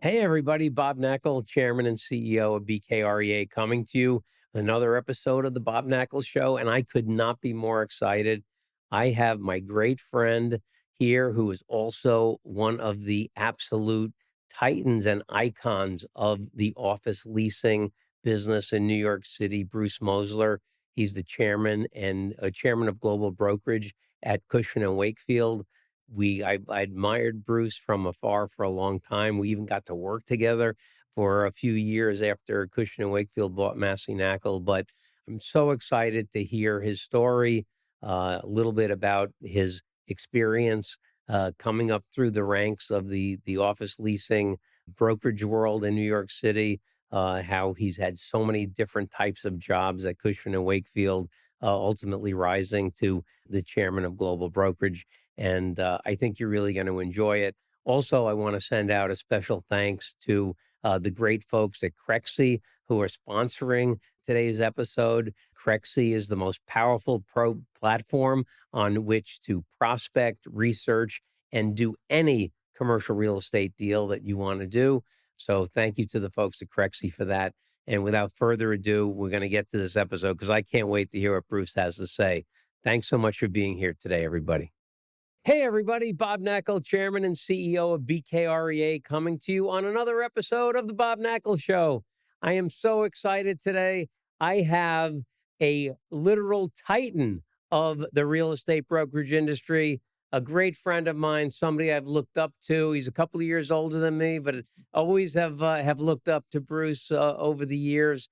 Hey, everybody. Bob Knakal, Chairman and CEO of BKREA, coming to you with another episode of the Bob Knakal Show. And I could not be more excited. I have my great friend here who is also one of the absolute titans and icons of the office leasing business in New York City, Bruce Mosler. He's the chairman and chairman of Global Brokerage at Cushman Wakefield. I admired Bruce from afar for a long time. We even got to work together for a few years after Cushman Wakefield bought Massey Knakal. But I'm so excited to hear his story, a little bit about his experience coming up through the ranks of the office leasing brokerage world in New York City. How he's had so many different types of jobs at Cushman and Wakefield, ultimately rising to the chairman of Global Brokerage. And I think you're really going to enjoy it. Also, I want to send out a special thanks to the great folks at Crexy who are sponsoring today's episode. Crexy is the most powerful platform on which to prospect, research, and do any commercial real estate deal that you want to do. So thank you to the folks at Crexy for that. And without further ado, we're going to get to this episode because I can't wait to hear what Bruce has to say. Thanks so much for being here today, everybody. Hey, everybody. Bob Knakal, Chairman and CEO of BKREA, coming to you on another episode of the Bob Knakal Show. I am so excited today. I have a literal titan of the real estate brokerage industry, a great friend of mine, somebody I've looked up to. He's a couple of years older than me, but always have looked up to Bruce over the years.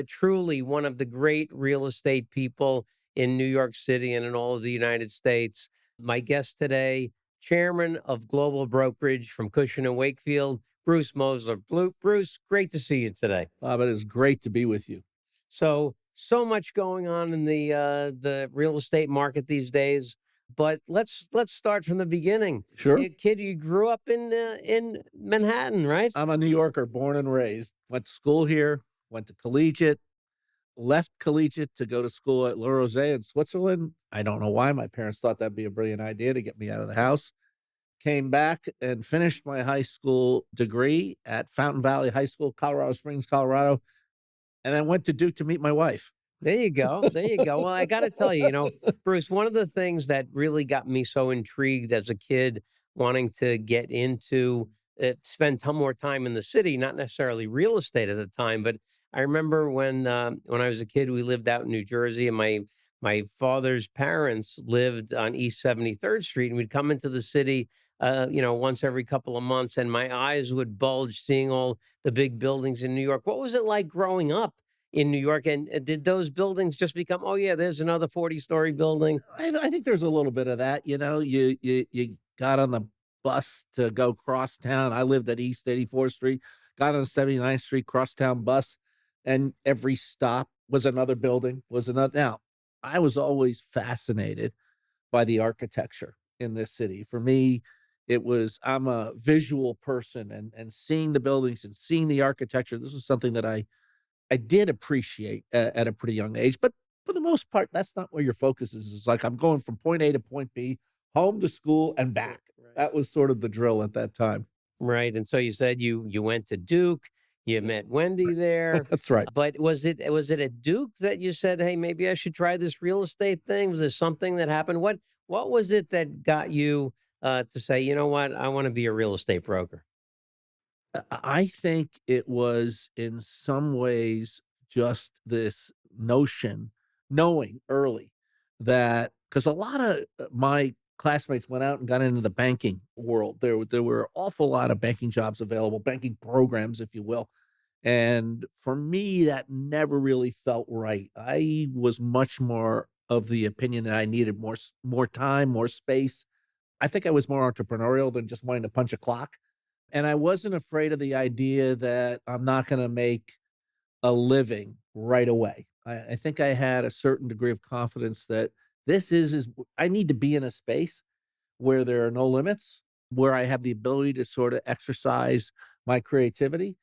Truly one of the great real estate people in New York City and in all of the United States. My guest today, chairman of Global Brokerage from Cushman Wakefield, Bruce Mosler. Bruce, great to see you today. Bob, it is great to be with you. So much going on in the real estate market these days. But let's start from the beginning. Sure. Kid, you grew up in Manhattan, right? I'm a New Yorker, born and raised. Went to school here, went to collegiate, left collegiate to go to school at Le Rosey in Switzerland. I don't know why. My parents thought that'd be a brilliant idea to get me out of the house. Came back and finished my high school degree at Fountain Valley High School, Colorado Springs, Colorado. And then went to Duke to meet my wife. There you go. There you go. Well, I got to tell you, Bruce, one of the things that really got me so intrigued as a kid, wanting to get into spend more time in the city, not necessarily real estate at the time, but I remember when I was a kid, we lived out in New Jersey, and my father's parents lived on East 73rd Street, and we'd come into the city, once every couple of months, and my eyes would bulge seeing all the big buildings in New York. What was it like growing up in New York? And did those buildings just become, oh yeah, there's another 40-story building? I think there's a little bit of that. You got on the bus to go cross town. I lived at East 84th Street, got on 79th Street crosstown bus, and every stop was another building, Now, I was always fascinated by the architecture in this city. For me, I'm a visual person, and seeing the buildings and seeing the architecture, this was something that I did appreciate at a pretty young age. But for the most part, that's not where your focus is. It's like, I'm going from point A to point B, home to school and back. Right. That was sort of the drill at that time. Right. And so you said you went to Duke, you met Wendy there. That's right. But was it at Duke that you said, hey, maybe I should try this real estate thing? Was there something that happened? What was it that got you to say, you know what, I want to be a real estate broker? I think it was in some ways just this knowing early that, because a lot of my classmates went out and got into the banking world. There were an awful lot of banking jobs available, banking programs, if you will. And for me, that never really felt right. I was much more of the opinion that I needed more time, more space. I think I was more entrepreneurial than just wanting to punch a clock. And I wasn't afraid of the idea that I'm not going to make a living right away. I think I had a certain degree of confidence that this is I need to be in a space where there are no limits, where I have the ability to sort of exercise my creativity.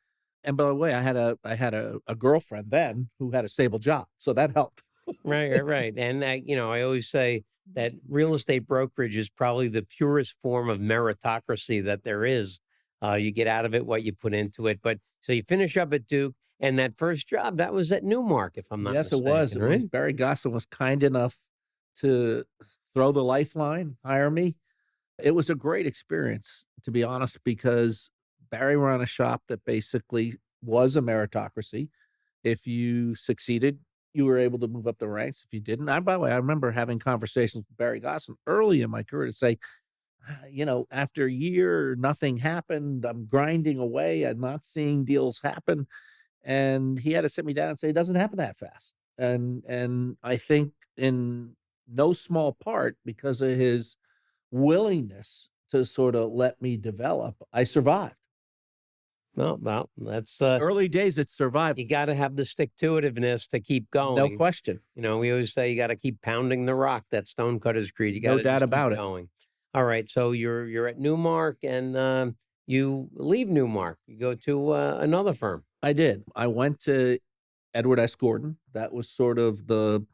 And by the way, I had a girlfriend then who had a stable job, so that helped. Right. And I always say that real estate brokerage is probably the purest form of meritocracy that there is. You get out of it what you put into it. But so you finish up at Duke, and that first job, that was at Newmark, if I'm not Yes, it was. mistaken, It right? was Barry Gosselin was kind enough to throw the lifeline, hire me. It was a great experience, to be honest, because Barry ran a shop that basically was a meritocracy. If you succeeded, you were able to move up the ranks. If you didn't, by the way, I remember having conversations with Barry Gosselin early in my career to say, after a year, nothing happened. I'm grinding away. I'm not seeing deals happen. And he had to sit me down and say, it doesn't happen that fast. And I think in no small part because of his willingness to sort of let me develop, I survived. Well, that's Early days, it's survival. you got to have the stick to itiveness to keep going. No question. We always say you got to keep pounding the rock. That Stonecutters Creed. You got No to doubt just keep about it. going. All right, so you're at Newmark, and you leave Newmark. You go to another firm. I did. I went to Edward S. Gordon. That was sort of the,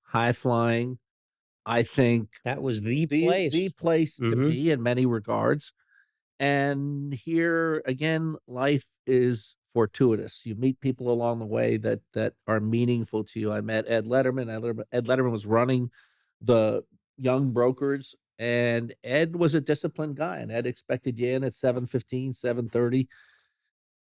high flying, I think, That was the the place. place to Mhm. be in many regards. And here again, life is fortuitous. You meet people along the way that are meaningful to you. I met Ed Letterman. Ed Letterman was running the young brokers, and Ed was a disciplined guy, and Ed expected you in at 7:15, 7:30.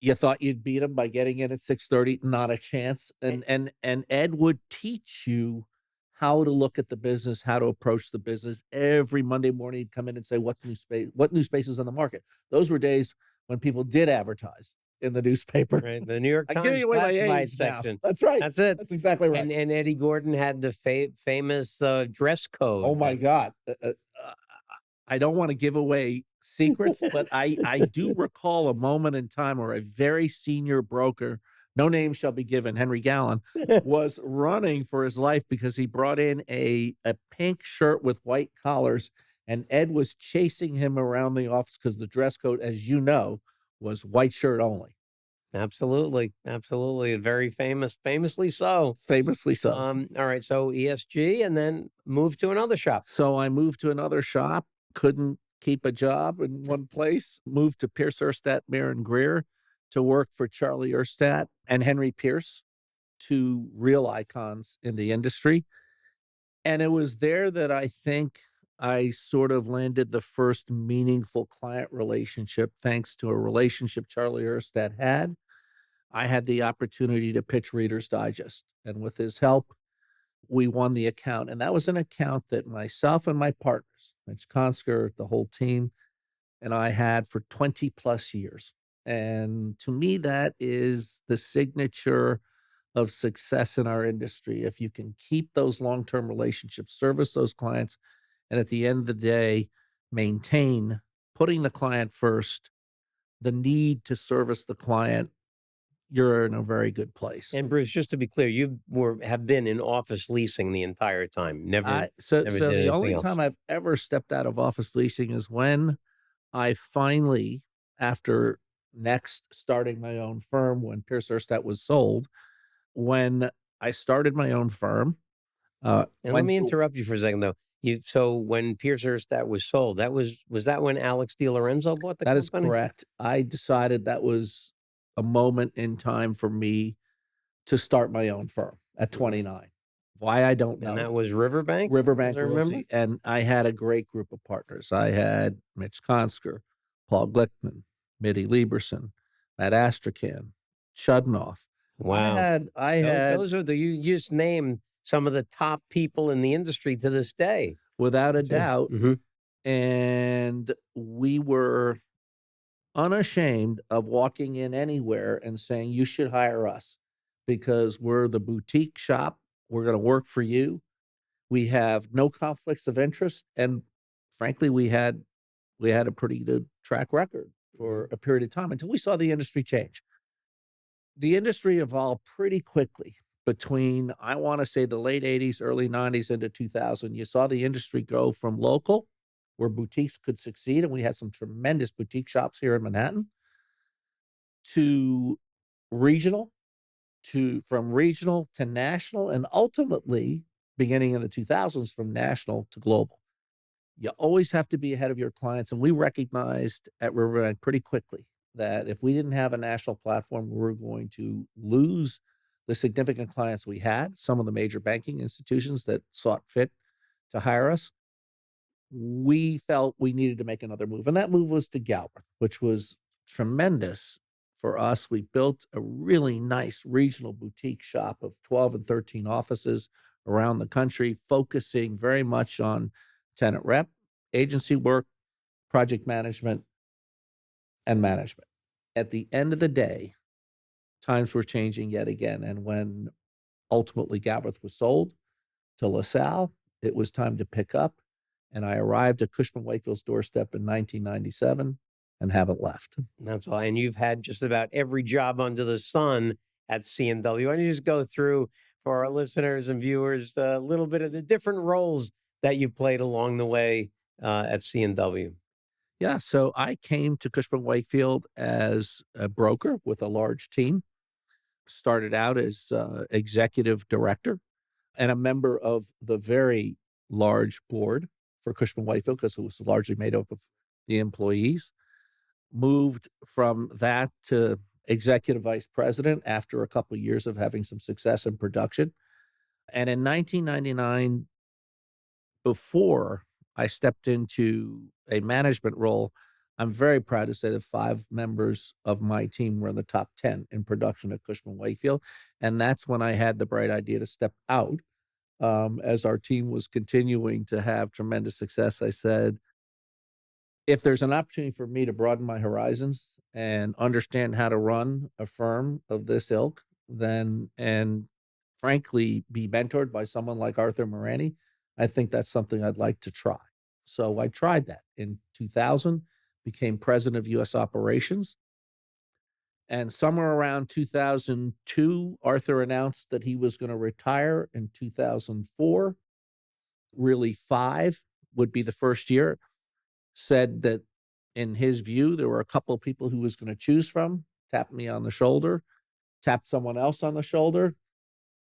You thought you'd beat him by getting in at 6:30, not a chance. And Ed would teach you how to look at the business, how to approach the business. Every Monday morning he'd come in and say, what new space is on the market? Those were days when people did advertise in the newspaper. Right, the New York I'm giving Times away my classified age now. section. That's right. That's it. That's exactly right. And Eddie Gordon had the famous dress code. Oh my God. I don't want to give away secrets, but I do recall a moment in time where a very senior broker, no name shall be given, Henry Gallen, was running for his life because he brought in a pink shirt with white collars, and Ed was chasing him around the office because the dress code, as you know, was white shirt only. Absolutely, absolutely, very famously so. Famously so. All right, so ESG, and then moved to another shop. So I moved to another shop, couldn't keep a job in one place, moved to Pierce Erstadt, Marin Greer to work for Charlie Erstadt and Henry Pierce, two real icons in the industry. And it was there that I think I sort of landed the first meaningful client relationship, thanks to a relationship Charlie Erstadt had. I had the opportunity to pitch Reader's Digest. And with his help, we won the account. And that was an account that myself and my partners, Mitch Consker, the whole team, and I had for 20 plus years. And to me, that is the signature of success in our industry. If you can keep those long term relationships, service those clients, and at the end of the day, maintain putting the client first, the need to service the client, you're in a very good place. And Bruce, just to be clear, you have been in office leasing the entire time. Never So did the only anything else. time I've ever stepped out of office leasing is when I finally, after next starting my own firm, when Pierce Erstadt was sold, when I started my own firm, And let me interrupt you for a second, though. So when Pierce Erstadt was sold, was that when Alex DiLorenzo bought the that is company? correct. I decided that was a moment in time for me to start my own firm at 29. Why, I don't know. And that was Riverbank? Riverbank as I remember? Realty. And I had a great group of partners. I had Mitch Consker, Paul Glickman, Mitty Lieberson, Matt Astrakhan, Chudnoff. Wow. I had Those are you just named some of the top people in the industry to this day. without a So, doubt. mhm. And we were unashamed of walking in anywhere and saying, you should hire us because we're the boutique shop. We're going to work for you. We have no conflicts of interest. And frankly, we had a pretty good track record for a period of time until we saw the industry change. The industry evolved pretty quickly between, I want to say, the late 80s, early 90s into 2000. You saw the industry go from local, where boutiques could succeed, and we had some tremendous boutique shops here in Manhattan, to regional, from regional to national, and ultimately, beginning in the 2000s, from national to global. You always have to be ahead of your clients. And we recognized at Riverbank pretty quickly that if we didn't have a national platform, we were going to lose the significant clients we had, some of the major banking institutions that sought fit to hire us. We felt we needed to make another move. And that move was to Galbraith, which was tremendous for us. We built a really nice regional boutique shop of 12 and 13 offices around the country, focusing very much on tenant rep, agency work, project management, and management. At the end of the day, times were changing yet again. And when ultimately Galbraith was sold to LaSalle, it was time to pick up. And I arrived at Cushman Wakefield's doorstep in 1997 and haven't left. That's why. And you've had just about every job under the sun at C&W. Why don't you just go through for our listeners and viewers a little bit of the different roles that you played along the way at C&W? Yeah, so I came to Cushman Wakefield as a broker with a large team. Started out as executive director and a member of the very large board for Cushman Wakefield because it was largely made up of the employees. Moved from that to executive vice president after a couple of years of having some success in production. And in 1999, before I stepped into a management role, I'm very proud to say that 5 members of my team were in the top 10 in production at Cushman Wakefield. And that's when I had the bright idea to step out. As our team was continuing to have tremendous success, I said, if there's an opportunity for me to broaden my horizons and understand how to run a firm of this ilk, then, and frankly, be mentored by someone like Arthur Morani, I think that's something I'd like to try. So I tried that in 2000, became president of US operations. And somewhere around 2002, Arthur announced that he was going to retire in 2004. Really, 5 would be the first year. Said that in his view, there were a couple of people who was going to choose from, tapped me on the shoulder, tapped someone else on the shoulder.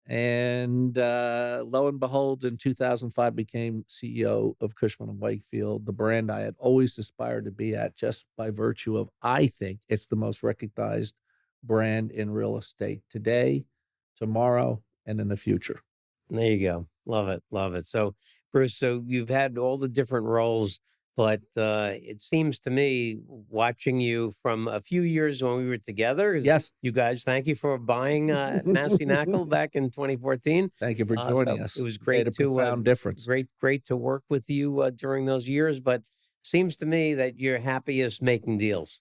And lo and behold, in 2005, became CEO of Cushman and Wakefield, the brand I had always aspired to be at just by virtue of, I think it's the most recognized brand in real estate today, tomorrow, and in the future. There you go. Love it. Love it. So, Bruce, so you've had all the different roles, but it seems to me, watching you from a few years when we were together, Yes. you guys, thank you for buying Massey Knakal back in 2014. Thank you for joining So us. it was Made great a to profound difference. great to work with you during those years. But seems to me that you're happiest making deals.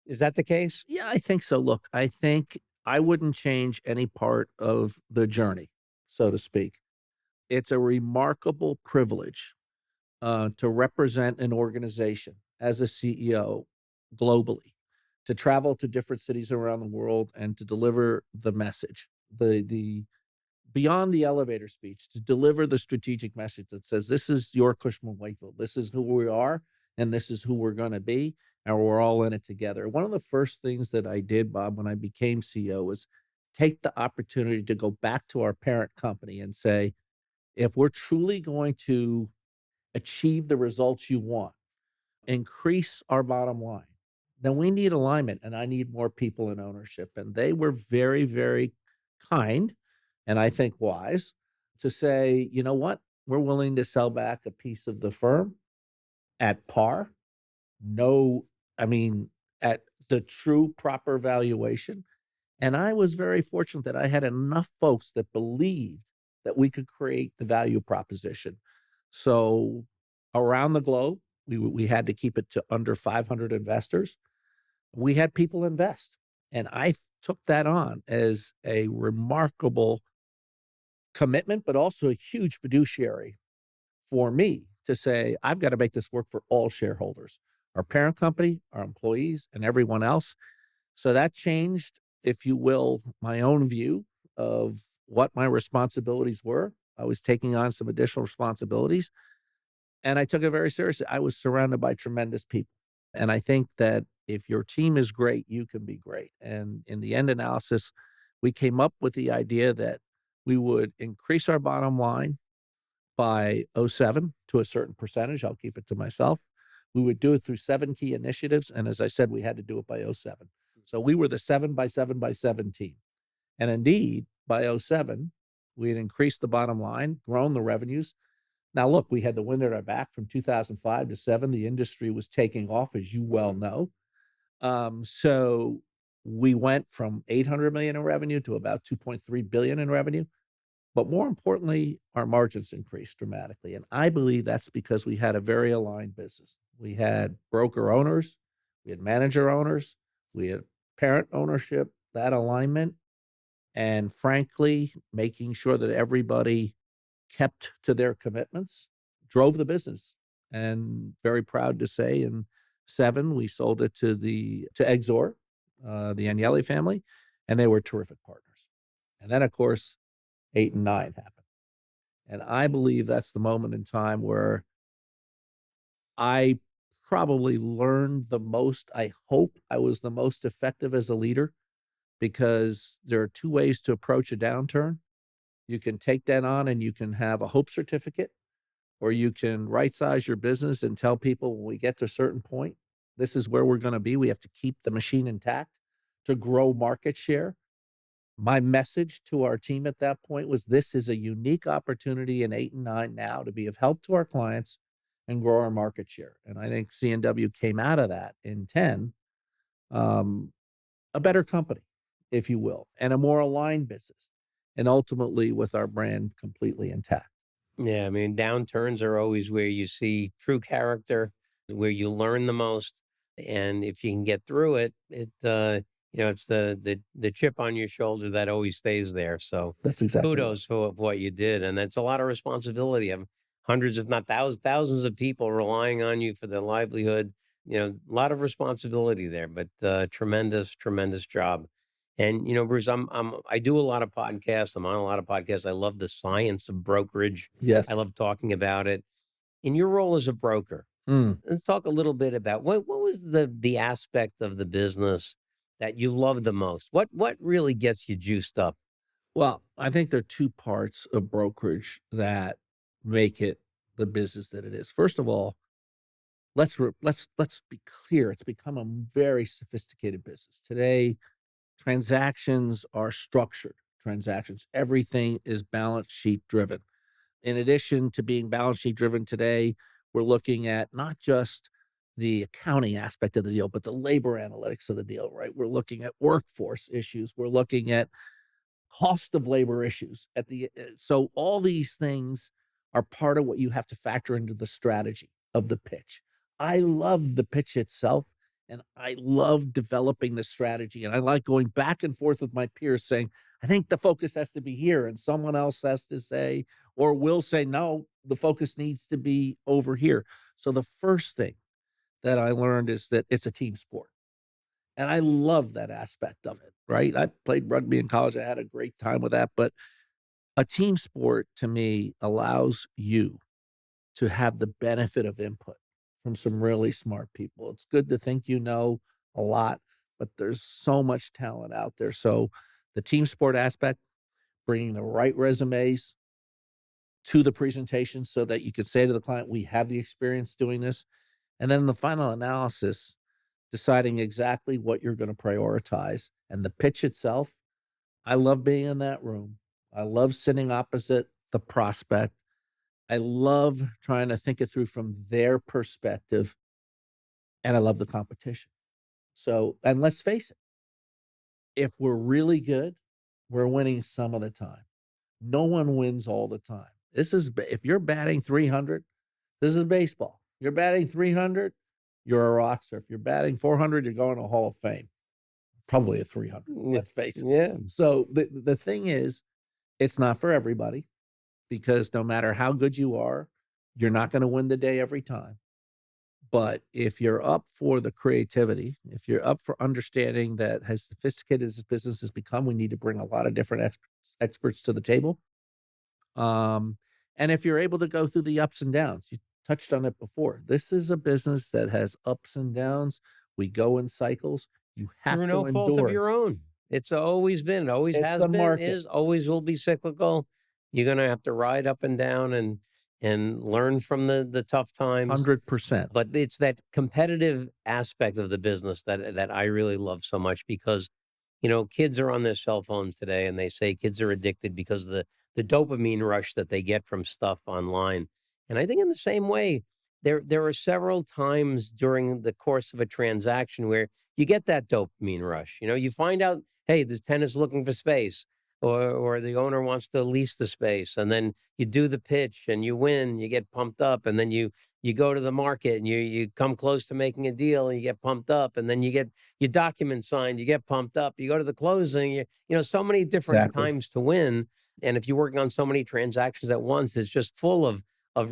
Is that the case? Yeah, I think so. Look, I think I wouldn't change any part of the journey, so to speak. It's a remarkable privilege to represent an organization as a CEO globally, to travel to different cities around the world and to deliver the message, the beyond the elevator speech, to deliver the strategic message that says, this is your Cushman Wakefield. This is who we are, and this is who we're going to be, and we're all in it together. One of the first things that I did, Bob, when I became CEO was take the opportunity to go back to our parent company and say, if we're truly going to achieve the results you want, increase our bottom line, then we need alignment and I need more people in ownership. And they were very, very kind and I think wise to say, you know what? We're willing to sell back a piece of the firm at par. No, I mean, at the true proper valuation. And I was very fortunate that I had enough folks that believed that we could create the value proposition. So around the globe, we had to keep it to under 500 investors. We had people invest. And I took that on as a remarkable commitment, but also a huge fiduciary for me to say, I've got to make this work for all shareholders, our parent company, our employees, and everyone else. So that changed, if you will, my own view of what my responsibilities were. I was taking on some additional responsibilities and I took it very seriously. I was surrounded by tremendous people. And I think that if your team is great, you can be great. And in the end analysis, we came up with the idea that we would increase our bottom line, by '07 to a certain percentage. I'll keep it to myself. We would do it through 7 key initiatives, and as I said, we had to do it by '07. So we were the 7 by 7 by 7 team. And indeed, by '07, we had increased the bottom line, grown the revenues. Now, look, we had the wind at our back from 2005 to 7. The industry was taking off, as you well know. So we went from 800 million in revenue to about 2.3 billion in revenue. But more importantly, our margins increased dramatically. And I believe that's because we had a very aligned business. We had broker owners, we had manager owners, we had parent ownership, that alignment, and frankly, making sure that everybody kept to their commitments drove the business. And very proud to say in 7, we sold it to Exor, the Agnelli family, and they were terrific partners. And then, of course, 8 and 9 happened. And I believe that's the moment in time where I probably learned the most. I hope I was the most effective as a leader, because there are 2 ways to approach a downturn. You can take that on and you can have a hope certificate, or you can right size your business and tell people when we get to a certain point, this is where we're going to be. We have to keep the machine intact to grow market share. My message to our team at that point was, this is a unique opportunity in 8 and 9 now to be of help to our clients and grow our market share. And I think C&W came out of that in 10, a better company, if you will, and a more aligned business, and ultimately with our brand completely intact. Yeah, I mean, downturns are always where you see true character, where you learn the most, and if you can get through it, it's the chip on your shoulder that always stays there. So, That's exactly right. kudos for what you did, and that's a lot of responsibility. Of hundreds, if not thousands of people relying on you for their livelihood. A lot of responsibility there, but tremendous job. And Bruce, I do a lot of podcasts. I'm on a lot of podcasts. I love the science of brokerage. Yes. I love talking about it. In your role as a broker, Mm. let's talk a little bit about what was the aspect of the business that you love the most. What really gets you juiced up? Well, I think there are 2 parts of brokerage that make it the business that it is. First of all, let's be clear. It's become a very sophisticated business today. Transactions are structured transactions. Everything is balance sheet driven. In addition to being balance sheet driven today, we're looking at not just the accounting aspect of the deal, but the labor analytics of the deal, right? We're looking at workforce issues. We're looking at cost of labor issues so all these things are part of what you have to factor into the strategy of the pitch. I love the pitch itself, and I love developing the strategy, and I like going back and forth with my peers saying, I think the focus has to be here, and someone else has to say, or will say, no, the focus needs to be over here. So the first thing that I learned is that it's a team sport. And I love that aspect of it, right? I played rugby in college. I had a great time with that. But a team sport to me allows you to have the benefit of input from some really smart people. It's good to think you know a lot, but there's so much talent out there. So the team sport aspect, bringing the right resumes to the presentation so that you can say to the client, we have the experience doing this. And then the final analysis, deciding exactly what you're going to prioritize. And the pitch itself, I love being in that room. I love sitting opposite the prospect. I love trying to think it through from their perspective. And I love the competition. So, and let's face it, if we're really good, we're winning some of the time. No one wins all the time. If you're batting 300, this is baseball. You're batting 300, you're a rock star. If you're batting 400, you're going to Hall of Fame. Probably a 300. Let's face it. Yeah. So the thing is, it's not for everybody, because no matter how good you are, you're not going to win the day every time. But if you're up for the creativity, if you're up for understanding that as sophisticated as this business has become, we need to bring a lot of different experts to the table. And if you're able to go through the ups and downs, you touched on it before. This is a business that has ups and downs. We go in cycles. You have Through to no fault of endure. your own. It's always been, always It's has the been, market. is, always will be cyclical. You're going to have to ride up and down. And, and learn from the tough times. 100%. But it's that competitive aspect of the business that I really love so much because, kids are on their cell phones today, and they say kids are addicted because of the dopamine rush that they get from stuff online. And I think in the same way, there are several times during the course of a transaction where you get that dopamine rush. You find out, hey, this tenant's looking for space, or the owner wants to lease the space, and then you do the pitch and you win, you get pumped up, and then you go to the market and you come close to making a deal and you get pumped up, and then you get your document signed, you get pumped up, you go to the closing, so many different Exactly. times to win. And if you're working on so many transactions at once, it's just full of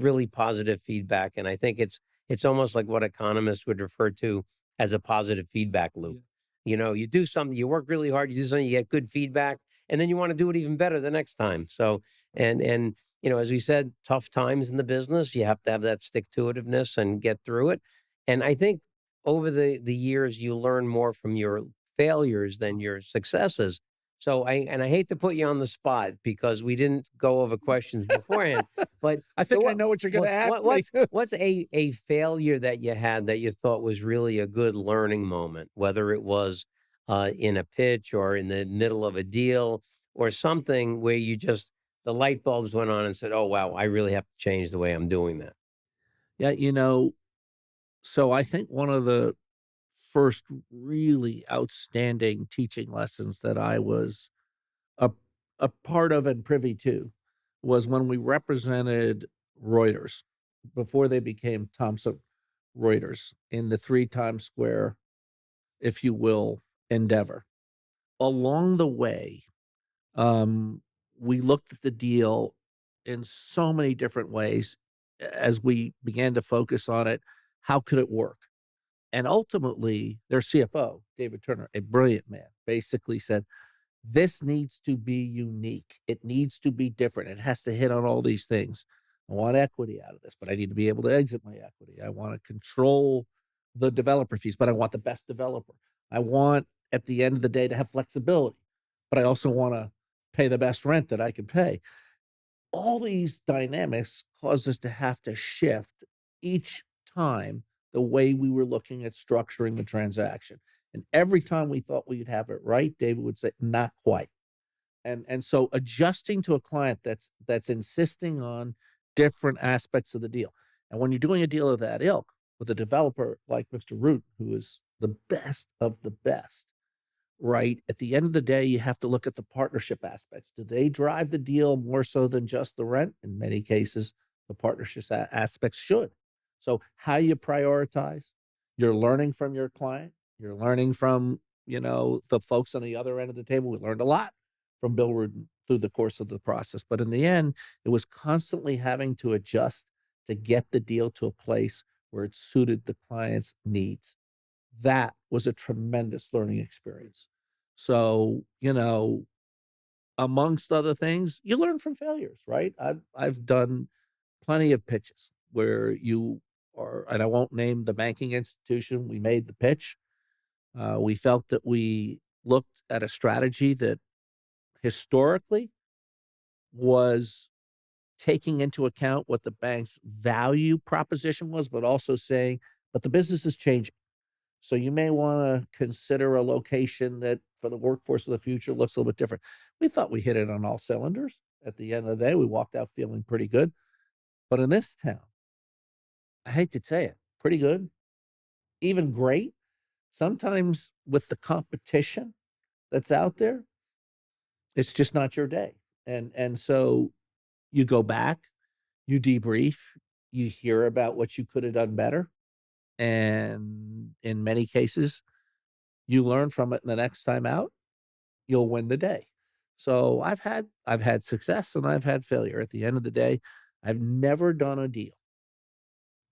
really positive feedback. And I think it's almost like what economists would refer to as a positive feedback loop. You do something, you work really hard, you do something, you get good feedback, and then you want to do it even better the next time. So, and as we said, tough times in the business, you have to have that stick to itiveness and get through it. And I think over the years, you learn more from your failures than your successes. So I hate to put you on the spot because we didn't go over questions beforehand, but I think I know what you're going to ask me. what's a failure that you had that you thought was really a good learning moment, whether it was in a pitch or in the middle of a deal or something where the light bulbs went on and said, "Oh wow, I really have to change the way I'm doing that." Yeah, so I think one of the first really outstanding teaching lessons that I was a a part of and privy to was when we represented Reuters before they became Thomson Reuters in the 3 Times Square, if you will, endeavor. Along the way, um, we looked at the deal in so many different ways as we began to focus on it. How could it work? And ultimately, their CFO, David Turner, a brilliant man, basically said, this needs to be unique. It needs to be different. It has to hit on all these things. I want equity out of this, but I need to be able to exit my equity. I want to control the developer fees, but I want the best developer. I want, at the end of the day, to have flexibility, but I also want to pay the best rent that I can pay. All these dynamics caused us to have to shift each time the way we were looking at structuring the transaction. And every time we thought we'd have it right, David would say, not quite. And so adjusting to a client that's insisting on different aspects of the deal. And when you're doing a deal of that ilk with a developer like Mr. Root, who is the best of the best, right? At the end of the day, you have to look at the partnership aspects. Do they drive the deal more so than just the rent? In many cases, the partnership aspects should. So, how you prioritize, you're learning from your client, you're learning from, the folks on the other end of the table. We learned a lot from Bill Rudin through the course of the process. But in the end, it was constantly having to adjust to get the deal to a place where it suited the client's needs. That was a tremendous learning experience. So, amongst other things, you learn from failures, right? I've done plenty of pitches where you are, and I won't name the banking institution. We made the pitch. We felt that we looked at a strategy that historically was taking into account what the bank's value proposition was, but also saying, but the business is changing. So you may want to consider a location that for the workforce of the future looks a little bit different. We thought we hit it on all cylinders. At the end of the day, we walked out feeling pretty good. But in this town, I hate to tell you, pretty good, even great. Sometimes with the competition that's out there, it's just not your day. And so you go back, you debrief, you hear about what you could have done better. And in many cases, you learn from it, and the next time out, you'll win the day. So I've had success and I've had failure. At the end of the day, I've never done a deal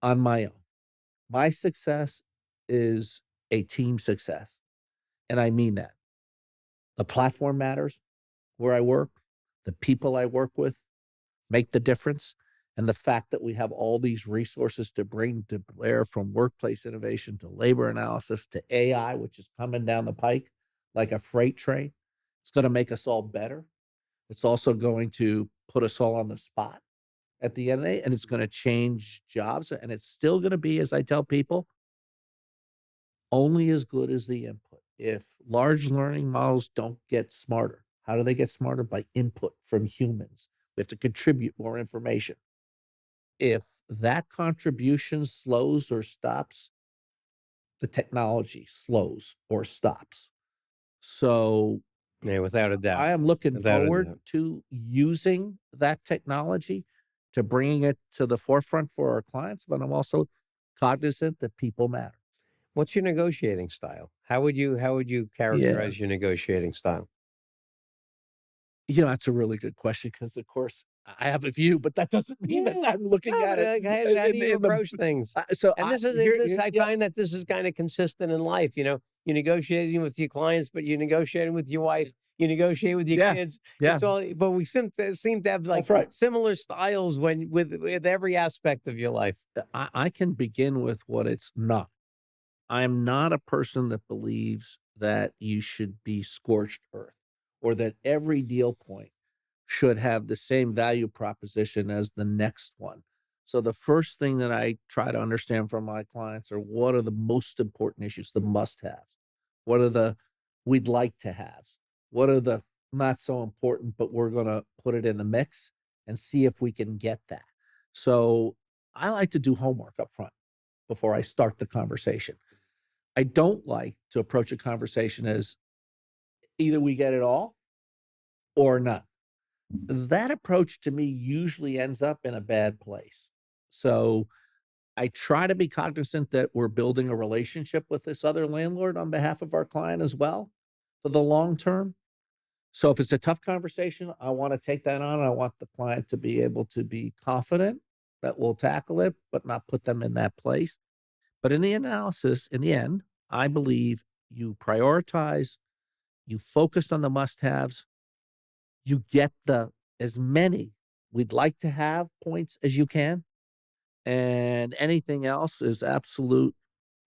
on my own. My success is a team success. And I mean that. The platform matters where I work, the people I work with make the difference. And the fact that we have all these resources to bring to bear, from workplace innovation to labor analysis to AI, which is coming down the pike like a freight train, it's going to make us all better. It's also going to put us all on the spot at the end of the day, and it's going to change jobs. And it's still going to be, as I tell people, only as good as the input. If large learning models don't get smarter, how do they get smarter? By input from humans. We have to contribute more information. If that contribution slows or stops, the technology slows or stops. So Yeah, without a doubt. I am looking Without a forward doubt. to using that technology, to bringing it to the forefront for our clients, but I'm also cognizant that people matter. What's your negotiating style? How would you Yeah. characterize your negotiating style? That's a really good question because, of course, I have a view, but that doesn't mean that Yeah. I'm looking No, at but it like, how do you in the. approach things? So And I this is here, this. here, I yeah, find that this is kind of consistent in life. You're negotiating with your clients, but you're negotiating with your wife. You negotiate with your yeah, kids. yeah. It's all. But we seem to have like That's right. similar styles with every aspect of your life. I can begin with what it's not. I'm not a person that believes that you should be scorched earth or that every deal point should have the same value proposition as the next one. So the first thing that I try to understand from my clients are what are the most important issues, the must-haves. What are the we'd like to haves? What are the not so important, but we're going to put it in the mix and see if we can get that. So I like to do homework up front before I start the conversation. I don't like to approach a conversation as either we get it all or not. That approach to me usually ends up in a bad place. So I try to be cognizant that we're building a relationship with this other landlord on behalf of our client as well for the long term. So if it's a tough conversation, I want to take that on. I want the client to be able to be confident that we'll tackle it, but not put them in that place. But in the analysis, in the end, I believe you prioritize, you focus on the must-haves, you get the as many we'd like to have points as you can, and anything else is absolute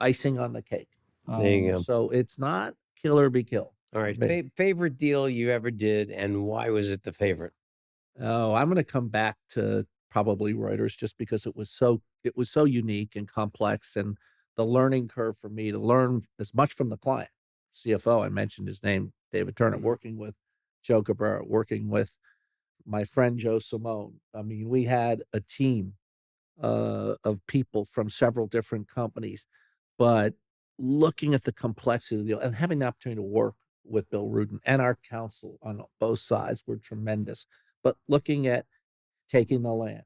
icing on the cake. There you go. So it's not kill or be killed All for right. me. Favorite deal you ever did, and why was it the favorite? Oh, I'm going to come back to probably Reuters just because it was so unique and complex, and the learning curve for me to learn as much from the client, CFO. I mentioned his name, David Turner, working with Joe Cabrera, working with my friend Joe Simone. I mean, we had a team of people from several different companies, but looking at the complexity of the deal and having the opportunity to work with Bill Rudin and our counsel on both sides were tremendous. But looking at taking the land,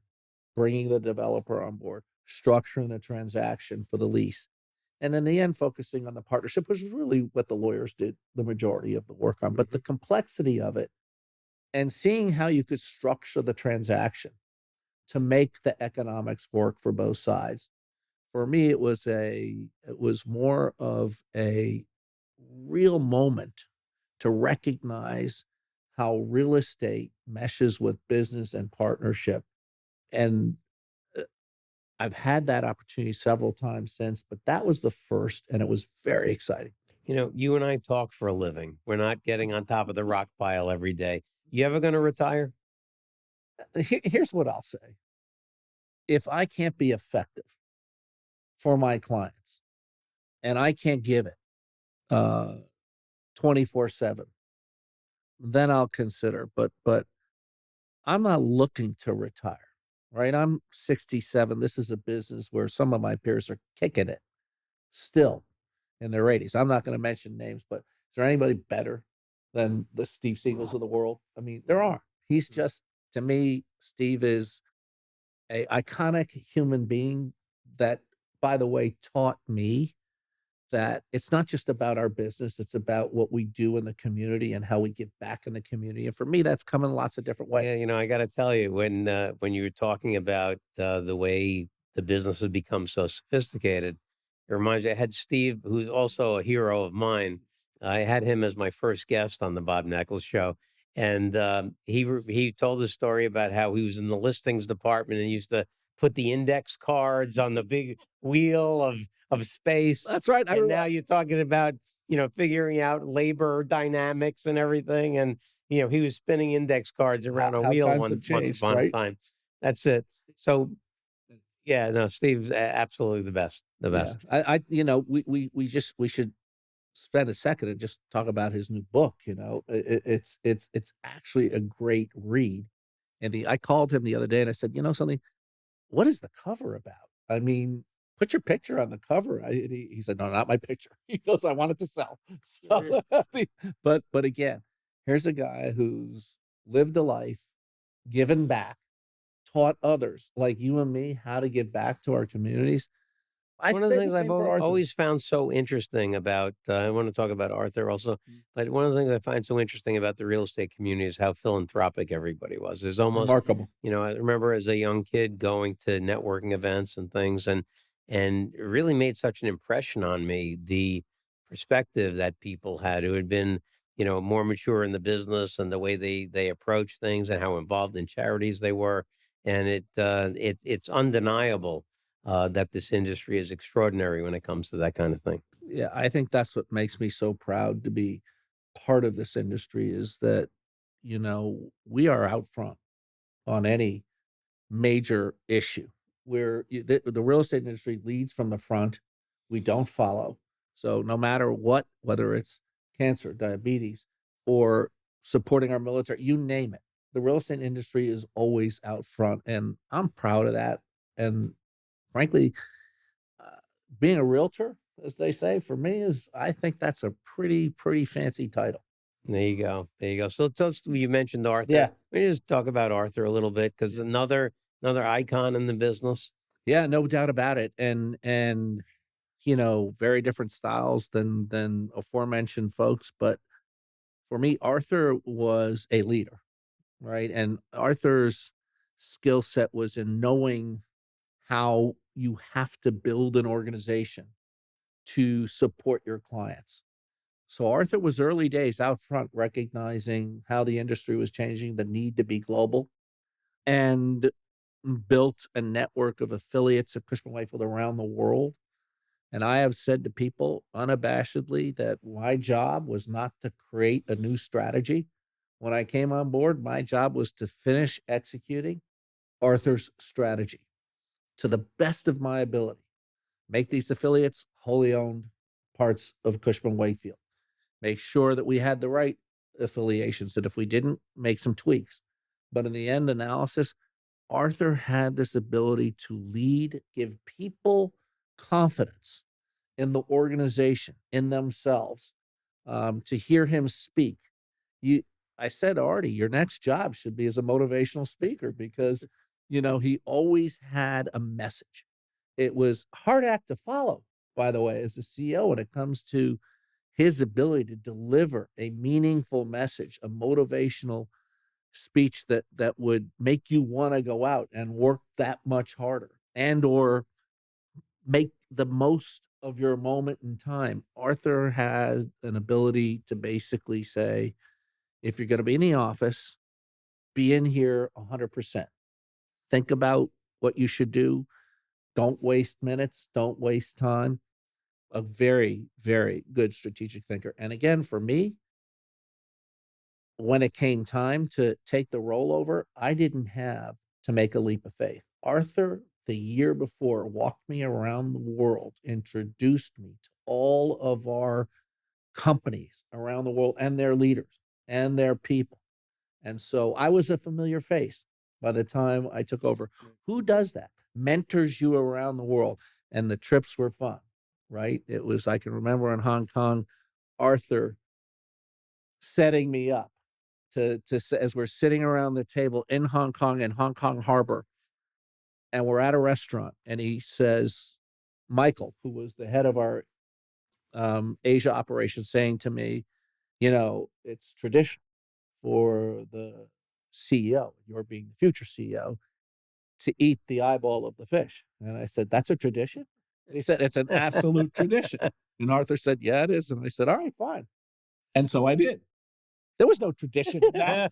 bringing the developer on board, structuring the transaction for the lease, and in the end, focusing on the partnership, which is really what the lawyers did the majority of the work on. But the complexity of it and seeing how you could structure the transaction to make the economics work for both sides. For me, it was more of a real moment to recognize how real estate meshes with business and partnership. And uh, I've had that opportunity several times since, but that was the first, and it was very exciting. You and I talk for a living. We're not getting on top of the rock pile every day. You ever going to retire? Here's what I'll say. If I can't be effective for my clients and I can't give it 24/7, then I'll consider. But I'm not looking to retire, right? I'm 67. This is a business where some of my peers are kicking it still in their 80s. I'm not going to mention names, but is there anybody better than the Steve Siegels of the world? I mean, there are. He's just, to me, Steve is a iconic human being that, by the way, taught me that it's not just about our business, it's about what we do in the community and how we give back in the community. And for me, that's come in lots of different Yeah, ways. I got to tell you, when you were talking about the way the business has become so sophisticated, it reminds me. I had Steve, who's also a hero of mine. I had him as my first guest on the Bob Knakal Show, and he told a story about how he was in the listings department and used to put the index cards on the big wheel of space. That's right. And now you're talking about figuring out labor dynamics and everything, and he was spinning index cards around a how wheel times have once changed, upon a right? time. That's it. So, yeah, no, Steve's absolutely the best. The Yeah. best. We should spend a second and just talk about his new book. It's actually a great read. And I called him the other day and I said, you know something, what is the cover about? I mean, put your picture on the cover. And he said, no, not my picture. He goes, I want it to sell. So, but again, here's a guy who's lived a life, given back, taught others like you and me how to give back to our communities. I'd One of the say the things I've same for Arthur. always found so interesting about, I want to talk about Arthur also, but one of the things I find so interesting about the real estate community is how philanthropic everybody was. There's almost, Remarkable. I remember as a young kid going to networking events and things, and it really made such an impression on me, the perspective that people had who had been, more mature in the business and the way they approach things and how involved in charities they were. And it's undeniable that this industry is extraordinary when it comes to that kind of thing. Yeah, I think that's what makes me so proud to be part of this industry is that, we are out front on any major issue where the real estate industry leads from the front. We don't follow. So no matter what, whether it's cancer, diabetes, or supporting our military, you name it, the real estate industry is always out front. And I'm proud of that. And frankly, uh, being a realtor, as they say, for me I think that's a pretty fancy title. There you go. There you go. So, you mentioned Arthur. Yeah. We just talk about Arthur a little bit because another icon in the business. Yeah, no doubt about it. And very different styles than aforementioned folks, but for me, Arthur was a leader, right? And Arthur's skill set was in knowing how you have to build an organization to support your clients. So Arthur was early days out front, recognizing how the industry was changing, the need to be global, and built a network of affiliates of Cushman Wakefield around the world. And I have said to people unabashedly that my job was not to create a new strategy. When I came on board, my job was to finish executing Arthur's strategy to the best of my ability. Make these affiliates wholly owned parts of Cushman Wakefield. Make sure that we had the right affiliations, that if we didn't, make some tweaks. But in the end analysis, Arthur had this ability to lead, give people confidence in the organization, in themselves, to hear him speak. You, I said already, your next job should be as a motivational speaker because, he always had a message. It was a hard act to follow, by the way, as a CEO when it comes to his ability to deliver a meaningful message, a motivational speech that would make you want to go out and work that much harder and or make the most of your moment in time. Arthur has an ability to basically say, if you're going to be in the office, be in here 100%. Think about what you should do. Don't waste minutes. Don't waste time. A very, very good strategic thinker. And again, for me, when it came time to take the rollover, I didn't have to make a leap of faith. Arthur, the year before, walked me around the world, introduced me to all of our companies around the world and their leaders and their people. And so I was a familiar face by the time I took over. Who does that? Mentors you around the world. And the trips were fun, right? It was, I can remember in Hong Kong, Arthur setting me up to as we're sitting around the table in Hong Kong and Hong Kong Harbor, and we're at a restaurant, and he says, Michael, who was the head of our Asia operation, saying to me, it's tradition for the CEO, you're being the future CEO, to eat the eyeball of the fish. And I said, that's a tradition? And he said, it's an absolute tradition. And Arthur said, yeah, it is. And I said, all right, fine. And so I did. There was no tradition in that.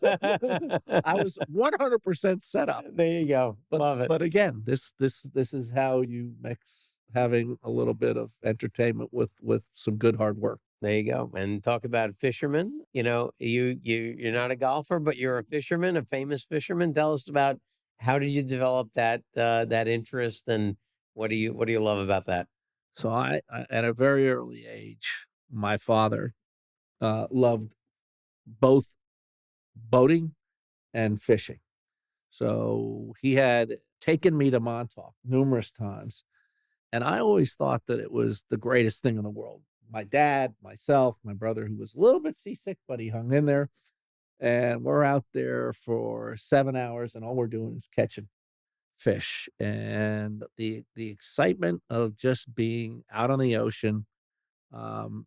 I was 100% set up. There you go. Love it. But again, this is how you mix having a little bit of entertainment with some good hard work. There you go. And talk about fishermen. You're not a golfer, but you're a fisherman, a famous fisherman. Tell us about How did you develop that interest, and what do you love about that? So at a very early age, my father loved both boating and fishing. So he had taken me to Montauk numerous times, and I always thought that it was the greatest thing in the world. My dad, myself, my brother, who was a little bit seasick, but he hung in there. And we're out there for 7 hours, and all we're doing is catching fish. And the excitement of just being out on the ocean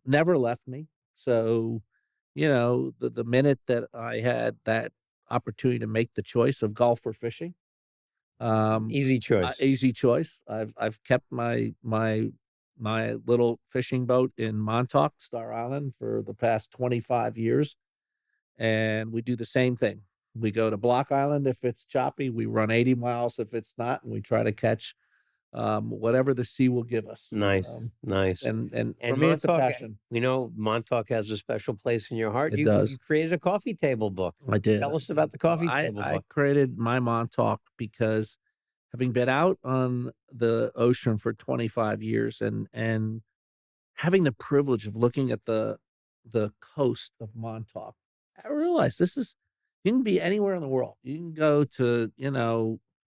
never left me. So, the minute that I had that opportunity to make the choice of golf or fishing, Easy choice. easy choice. I've kept my little fishing boat in Montauk, Star Island, for the past 25 years, and we do the same thing. We go to Block Island if it's choppy. We run 80 miles if it's not, and we try to catch whatever the sea will give us. Nice, nice. And for And me, it's a Montauk, passion. we know Montauk has a special place in your heart. It You does. created a coffee table book. I did. Tell I us did. about the coffee table I book. created my Montauk because having been out on the ocean for 25 years and having the privilege of looking at the coast of Montauk, I realized this is you can be anywhere in the world. You can go to,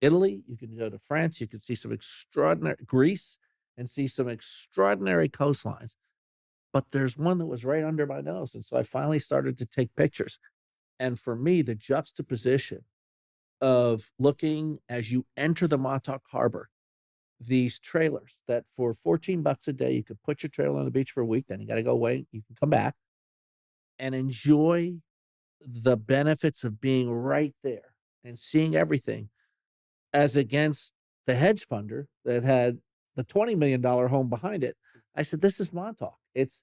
Italy, you can go to France, you can see some extraordinary Greece and see some extraordinary coastlines. But there's one that was right under my nose. And so I finally started to take pictures. And for me, the juxtaposition of looking as you enter the Montauk Harbor, these trailers that for 14 bucks a day, you could put your trailer on the beach for a week, then you got to go away, you can come back and enjoy the benefits of being right there and seeing everything as against the hedge funder that had the $20 million home behind it. I said, this is Montauk. It's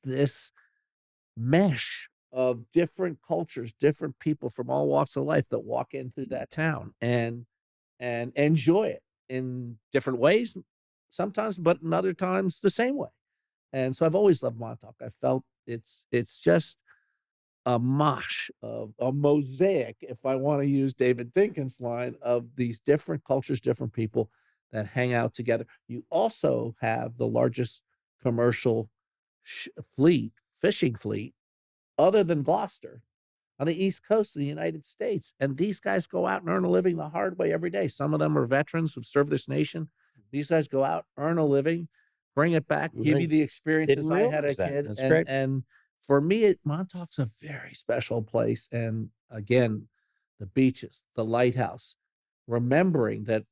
this mesh of different cultures, different people from all walks of life that walk in through that town and enjoy it in different ways sometimes, but in other times the same way. And so I've always loved Montauk. I felt it's just a mosh of a mosaic, if I want to use David Dinkins' line, of these different cultures, different people that hang out together. You also have the largest commercial fishing fleet, other than Gloucester, on the East Coast of the United States. And these guys go out and earn a living the hard way every day. Some of them are veterans who've served this nation. These guys go out, earn a living, bring it back, give I you the experiences didn't I had realize as a that. kid. That's And great. and for me, Montauk's a very special place. And again, the beaches, the lighthouse, remembering that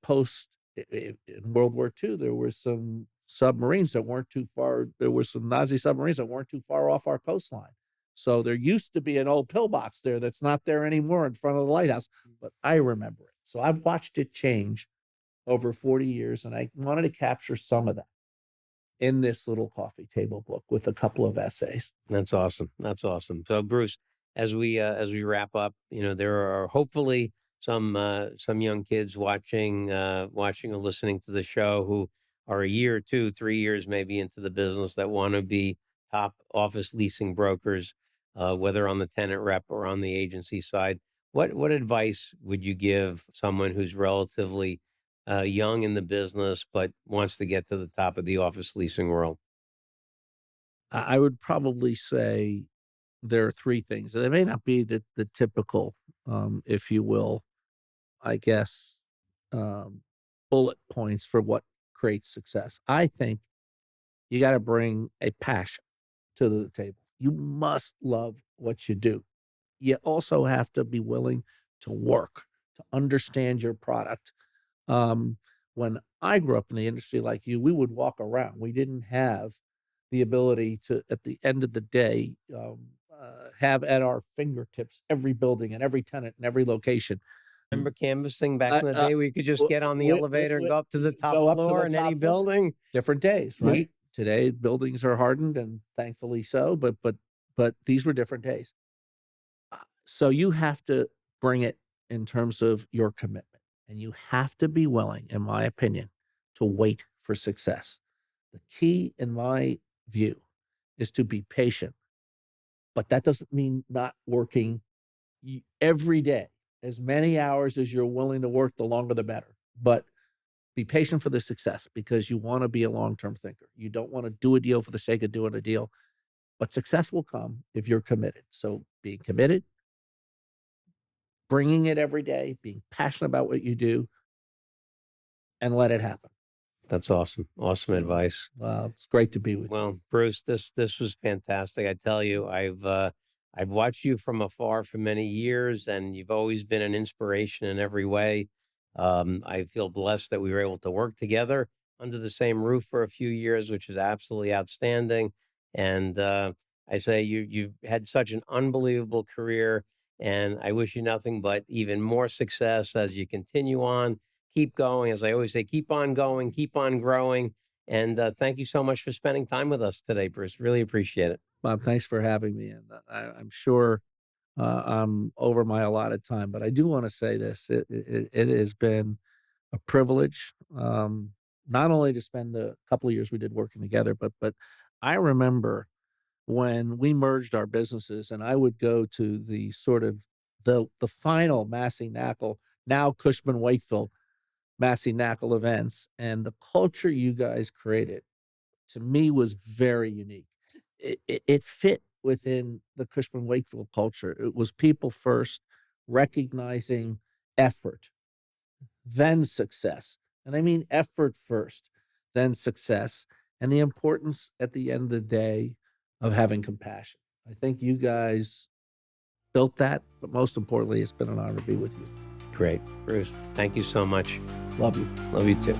in World War II, there were some submarines that weren't too far. There were some Nazi submarines that weren't too far off our coastline. So there used to be an old pillbox there that's not there anymore in front of the lighthouse, but I remember it. So I've watched it change over 40 years, and I wanted to capture some of that in this little coffee table book with a couple of essays. That's awesome. That's awesome. So, Bruce, as we wrap up, there are hopefully some young kids watching or listening to the show who are a year, 2, 3 years maybe into the business that want to be top office leasing brokers, whether on the tenant rep or on the agency side. What advice would you give someone who's relatively young in the business but wants to get to the top of the office leasing world? I would probably say there are three things. They may not be the typical, if you will, I guess, um, bullet points for what creates success. I think you got to bring a passion to the table. You must love what you do. You also have to be willing to work, to understand your product. Um, when I grew up in the industry like you, we would walk around. We didn't have the ability to, at the end of the day, have at our fingertips every building and every tenant and every location. Remember canvassing back Uh, in the uh, day where you could just get on the elevator and go up to the top go up to floor the in any top floor. building? Different days, Yeah. right? Today, buildings are hardened, and thankfully so. But these were different days. So you have to bring it in terms of your commitment, and you have to be willing, in my opinion, to wait for success. The key, in my view, is to be patient, but that doesn't mean not working every day. as many hours as you're willing to work, the longer the better. But be patient for the success because you want to be a long-term thinker. You don't want to do a deal for the sake of doing a deal, but success will come if you're committed. So being committed, bringing it every day, being passionate about what you do, and let it happen. That's awesome. Awesome advice. Well, it's great to be with you. Well, Bruce, this was fantastic. I tell you, I've watched you from afar for many years, and you've always been an inspiration in every way. I feel blessed that we were able to work together under the same roof for a few years, which is absolutely outstanding. And I say you've had such an unbelievable career, and I wish you nothing but even more success as you continue on. Keep going. As I always say, keep on going, keep on growing. And thank you so much for spending time with us today, Bruce. Really appreciate it. Bob, thanks for having me. And I'm sure I'm over my allotted time, but I do want to say this. It has been a privilege, not only to spend the couple of years we did working together, but I remember when we merged our businesses and I would go to the sort of the final Massey Knakal, now Cushman Wakefield Massey Knakal events, and the culture you guys created to me was very unique. It fit within the Cushman Wakefield culture. It was people first, recognizing effort, then success. And I mean effort first, then success, and the importance at the end of the day of having compassion. I think you guys built that, but most importantly, it's been an honor to be with you. Great. Bruce, thank you so much. Love you. Love you too.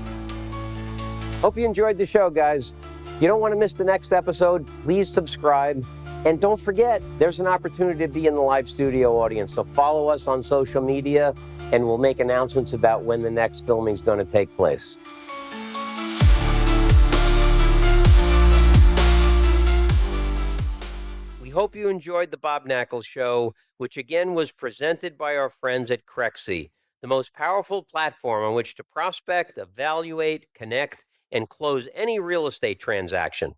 Hope you enjoyed the show, guys. You don't want to miss the next episode. Please subscribe. And don't forget, there's an opportunity to be in the live studio audience. So follow us on social media, and we'll make announcements about when the next filming is going to take place. We hope you enjoyed the Bob Knakal Show, which again was presented by our friends at Crexy, the most powerful platform on which to prospect, evaluate, connect, and close any real estate transaction.